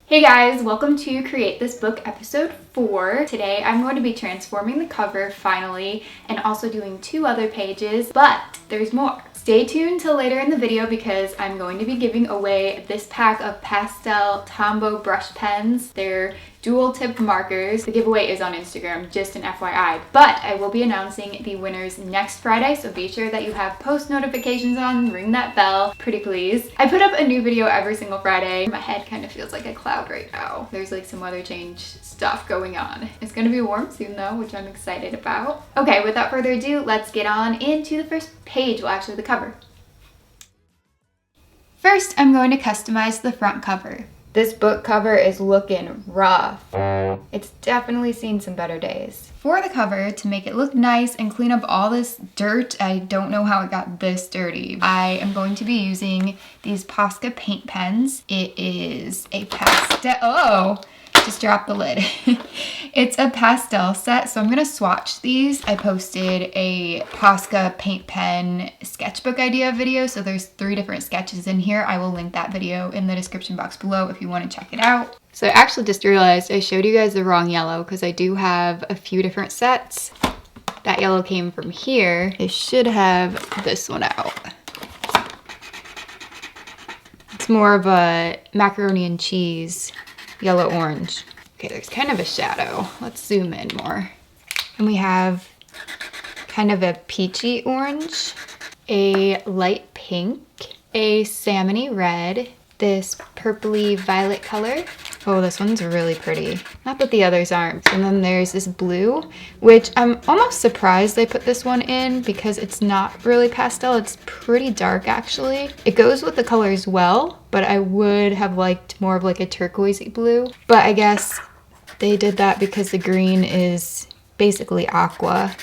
Hey guys, welcome to Create This Book episode 4. Today I'm going to be transforming the cover finally and also doing 2 other pages, but there's more. Stay tuned till later in the video because I'm going to be giving away this pack of pastel Tombow brush pens. They're dual tip markers. The giveaway is on Instagram, just an FYI, but I will be announcing the winners next Friday, so be sure that you have post notifications on, ring that bell, pretty please. I put up a new video every single Friday. My head kind of feels like a cloud right now. There's like some weather change stuff going on. It's gonna be warm soon though, which I'm excited about. Okay, without further ado, let's get on into the first page, well actually the cover. First, I'm going to customize the front cover. This book cover is looking rough. It's definitely seen some better days. For the cover, to make it look nice and clean up all this dirt, I don't know how it got this dirty. I am going to be using these Posca Paint Pens. It is a pastel, just dropped the lid. It's a pastel set, so I'm gonna swatch these. I posted a Posca Paint Pen sketchbook idea video, so there's 3 different sketches in here. I will link that video in the description box below if you want to check it out. So I actually just realized I showed you guys the wrong yellow because I do have a few different sets. That yellow came from here. I should have this one out. It's more of a macaroni and cheese yellow orange. Okay, there's kind of a shadow. Let's zoom in more. And we have kind of a peachy orange, a light pink, a salmony red, this purpley violet color. Oh, this one's really pretty. Not that the others aren't. And then there's this blue, which I'm almost surprised they put this one in because it's not really pastel. It's pretty dark actually. It goes with the colors well, but I would have liked more of like a turquoisey blue. But I guess they did that because the green is basically aqua.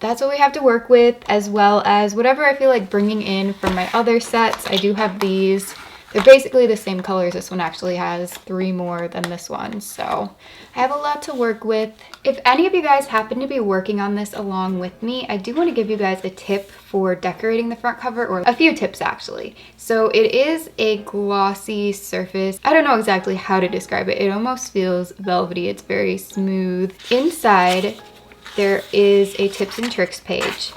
That's what we have to work with, as well as whatever I feel like bringing in from my other sets. I do have these. They're basically the same colors. This one actually has 3 more than this one, so I have a lot to work with. If any of you guys happen to be working on this along with me, I do want to give you guys a tip for decorating the front cover, or a few tips actually. So it is a glossy surface. I don't know exactly how to describe it. It almost feels velvety. It's very smooth. Inside, there is a tips and tricks page.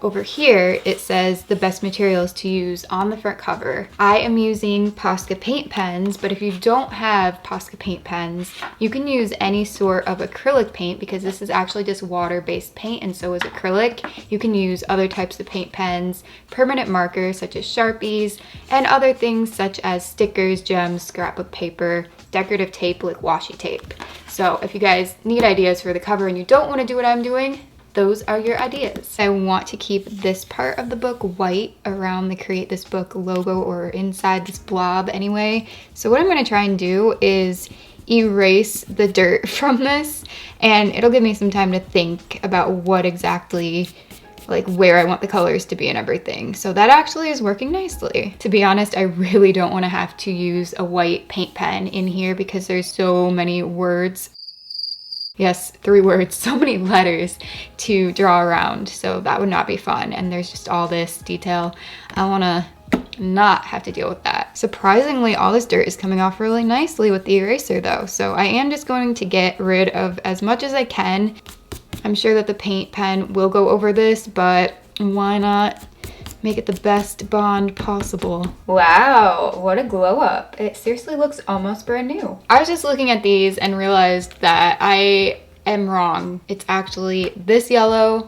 Over here, it says the best materials to use on the front cover. I am using Posca Paint Pens, but if you don't have Posca Paint Pens, you can use any sort of acrylic paint because this is actually just water-based paint and so is acrylic. You can use other types of paint pens, permanent markers such as Sharpies, and other things such as stickers, gems, scrapbook paper, decorative tape like washi tape. So if you guys need ideas for the cover and you don't want to do what I'm doing, those are your ideas. I want to keep this part of the book white around the Create This Book logo, or inside this blob anyway. So what I'm going to try and do is erase the dirt from this, and it'll give me some time to think about what exactly, like where I want the colors to be and everything. So that actually is working nicely. To be honest, I really don't want to have to use a white paint pen in here because there's so many words. Yes, 3 words, so many letters to draw around, so that would not be fun. And there's just all this detail. I want to not have to deal with that. Surprisingly, all this dirt is coming off really nicely with the eraser though, so I am just going to get rid of as much as I can. I'm sure that the paint pen will go over this, but why not make it the best bond possible? Wow, what a glow up. It seriously looks almost brand new. I was just looking at these and realized that I am wrong. It's actually this yellow.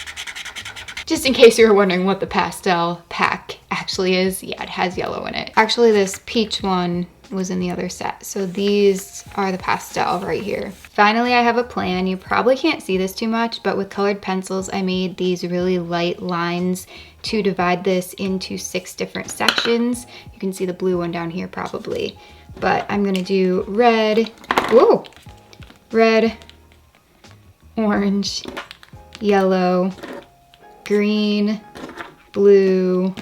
Just in case you were wondering what the pastel pack actually is, yeah, it has yellow in it. Actually, this peach one was in the other set. So these are the pastel right here. Finally, I have a plan. You probably can't see this too much, but with colored pencils, I made these really light lines to divide this into 6 different sections. You can see the blue one down here probably, but I'm gonna do red, ooh, red, orange, yellow, green, blue,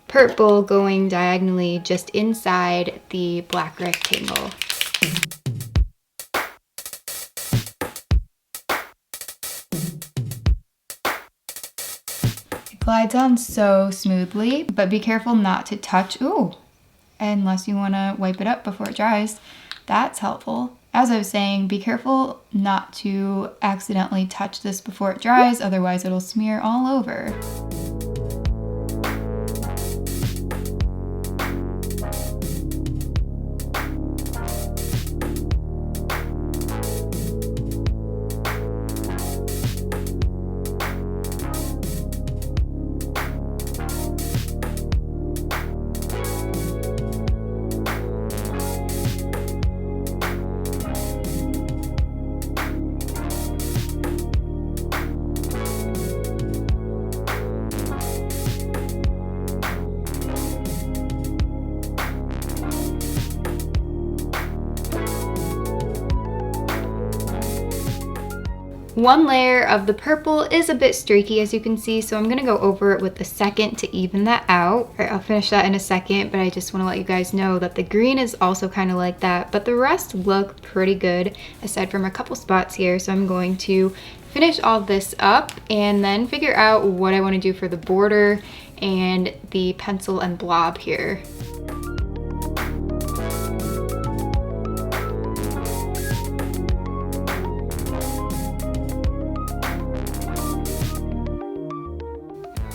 purple going diagonally just inside the black rectangle. It glides on so smoothly, but be careful not to touch. Ooh, unless you want to wipe it up before it dries. That's helpful. As I was saying, be careful not to accidentally touch this before it dries, otherwise it'll smear all over. One layer of the purple is a bit streaky, as you can see, so I'm gonna go over it with the second to even that out. All right, I'll finish that in a second, but I just wanna let you guys know that the green is also kind of like that, but the rest look pretty good, aside from a couple spots here. So I'm going to finish all this up and then figure out what I wanna do for the border and the pencil and blob here.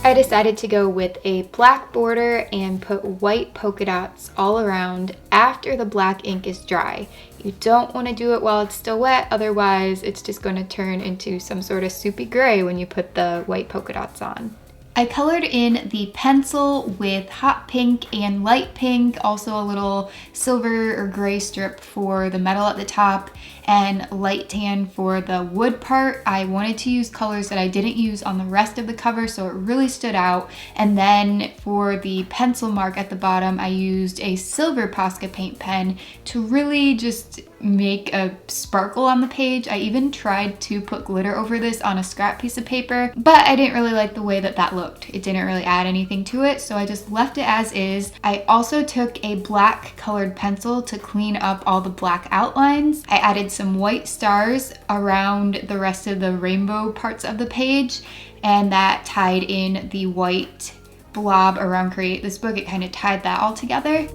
I decided to go with a black border and put white polka dots all around after the black ink is dry. You don't want to do it while it's still wet, otherwise it's just going to turn into some sort of soupy gray when you put the white polka dots on. I colored in the pencil with hot pink and light pink, also a little silver or gray strip for the metal at the top, and light tan for the wood part. I wanted to use colors that I didn't use on the rest of the cover, so it really stood out. And then for the pencil mark at the bottom, I used a silver Posca Paint Pen to really just make a sparkle on the page. I even tried to put glitter over this on a scrap piece of paper, but I didn't really like the way that that looked. It didn't really add anything to it, so I just left it as is. I also took a black colored pencil to clean up all the black outlines. I added some white stars around the rest of the rainbow parts of the page, and that tied in the white blob around Create This Book. It kind of tied that all together.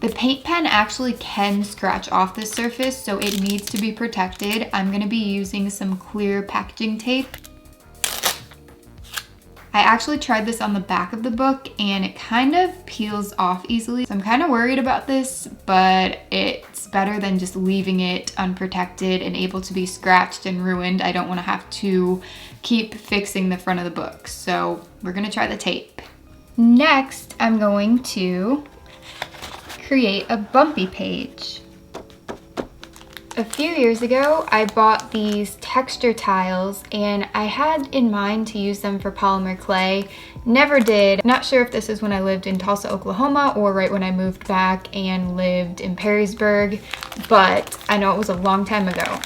The paint pen actually can scratch off the surface, so it needs to be protected. I'm going to be using some clear packaging tape. I actually tried this on the back of the book and it kind of peels off easily. So I'm kind of worried about this, but it's better than just leaving it unprotected and able to be scratched and ruined. I don't want to have to keep fixing the front of the book. So we're going to try the tape. Next, I'm going to create a bumpy page. A few years ago, I bought these texture tiles and I had in mind to use them for polymer clay. Never did. Not sure if this is when I lived in Tulsa, Oklahoma, or right when I moved back and lived in Perrysburg, but I know it was a long time ago.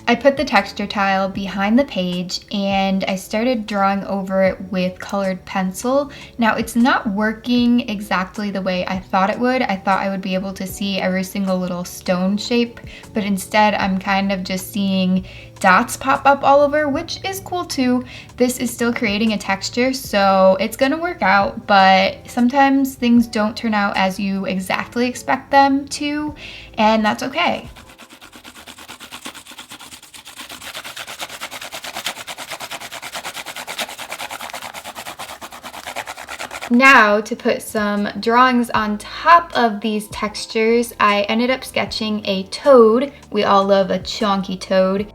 I put the texture tile behind the page and I started drawing over it with colored pencil. Now it's not working exactly the way I thought it would. I thought I would be able to see every single little stone shape, but instead I'm kind of just seeing dots pop up all over, which is cool too. This is still creating a texture, so it's gonna work out, but sometimes things don't turn out as you exactly expect them to, and that's okay. Now, to put some drawings on top of these textures, I ended up sketching a toad. We all love a chonky toad.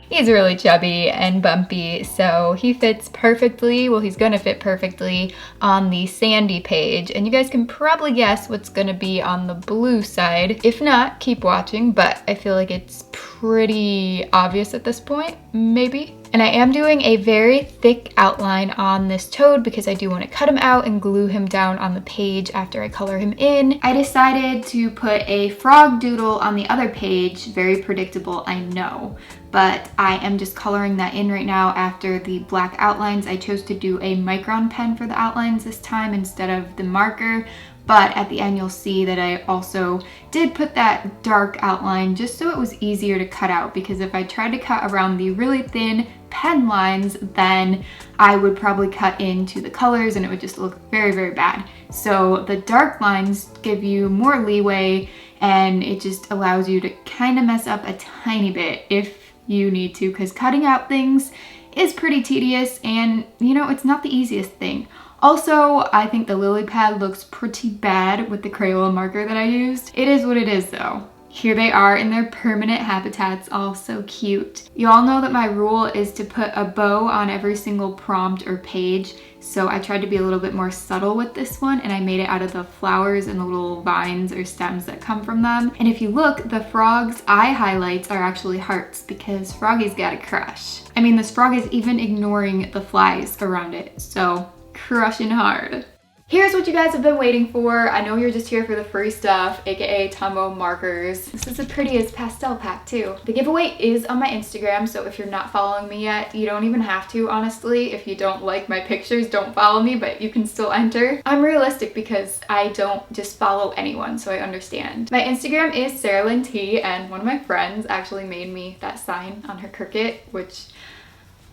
He's really chubby and bumpy, so he fits perfectly, well, he's gonna fit perfectly on the sandy page, and you guys can probably guess what's gonna be on the blue side. If not, keep watching, but I feel like it's pretty obvious at this point, maybe. And I am doing a very thick outline on this toad because I do want to cut him out and glue him down on the page after I color him in. I decided to put a frog doodle on the other page. Very predictable, I know. but I am just coloring that in right now after the black outlines. I chose to do a micron pen for the outlines this time instead of the marker. But at the end you'll see that I also did put that dark outline just so it was easier to cut out, because if I tried to cut around the really thin pen lines, then I would probably cut into the colors and it would just look very, very bad. So the dark lines give you more leeway and it just allows you to kind of mess up a tiny bit if you need to, because cutting out things is pretty tedious and, you know, it's not the easiest thing. Also, I think the lily pad looks pretty bad with the Crayola marker that I used. It is what it is though. Here they are in their permanent habitats, all so cute. You all know that my rule is to put a bow on every single prompt or page, so I tried to be a little bit more subtle with this one, and I made it out of the flowers and the little vines or stems that come from them. And if you look, the frog's eye highlights are actually hearts because Froggy's got a crush. I mean, this frog is even ignoring the flies around it, so crushing hard. Here's what you guys have been waiting for. I know you're just here for the free stuff, aka Tombow markers. This is the prettiest pastel pack too. The giveaway is on my Instagram, so if you're not following me yet, you don't even have to, honestly. If you don't like my pictures, don't follow me, but you can still enter. I'm realistic because I don't just follow anyone, so I understand. My Instagram is Sarah Lynn T, and one of my friends actually made me that sign on her Cricut, which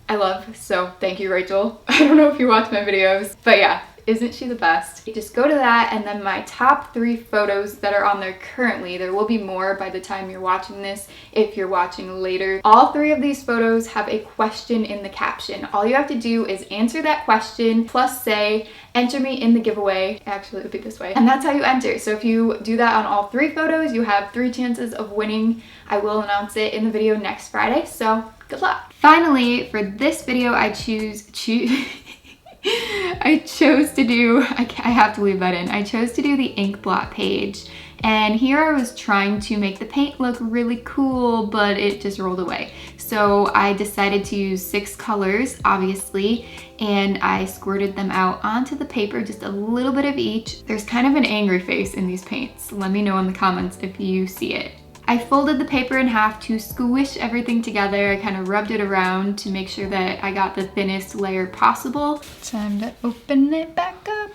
I love, so thank you, Rachel. I don't know if you watch my videos, but yeah, isn't she the best? You just go to that, and then my top 3 photos that are on there currently, there will be more by the time you're watching this if you're watching later. All 3 of these photos have a question in the caption. All you have to do is answer that question plus say, enter me in the giveaway. Actually, it would be this way. And that's how you enter. So if you do that on all 3 photos, you have 3 chances of winning. I will announce it in the video next Friday, so good luck. Finally, for this video, I chose to do, I have to leave that in. I chose to do the ink blot page. And here I was trying to make the paint look really cool, but it just rolled away. So I decided to use 6 colors, obviously, and I squirted them out onto the paper, just a little bit of each. There's kind of an angry face in these paints. Let me know in the comments if you see it. I folded the paper in half to squish everything together. I kind of rubbed it around to make sure that I got the thinnest layer possible. Time to open it back up.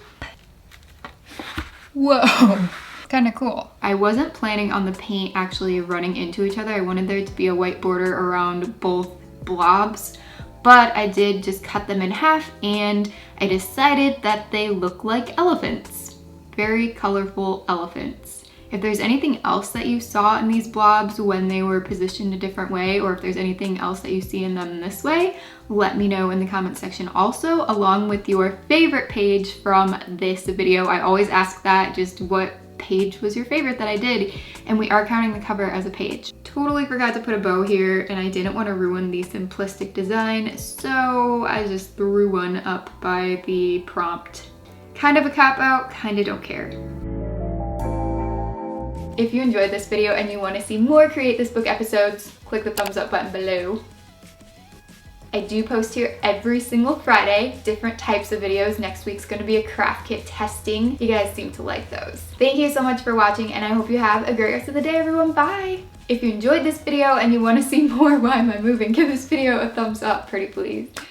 Whoa, kind of cool. I wasn't planning on the paint actually running into each other. I wanted there to be a white border around both blobs, but I did just cut them in half and I decided that they look like elephants. Very colorful elephants. If there's anything else that you saw in these blobs when they were positioned a different way, or if there's anything else that you see in them this way, let me know in the comment section also, along with your favorite page from this video. I always ask that, just what page was your favorite that I did, and we are counting the cover as a page. Totally forgot to put a bow here, and I didn't want to ruin the simplistic design, so I just threw one up by the prompt. Kind of a cop out, kind of don't care. If you enjoyed this video and you want to see more Create This Book episodes, click the thumbs up button below. I do post here every single Friday, different types of videos. Next week's going to be a craft kit testing. You guys seem to like those. Thank you so much for watching, and I hope you have a great rest of the day, everyone. Bye! If you enjoyed this video and you want to see more, why am I moving? Give this video a thumbs up, pretty please.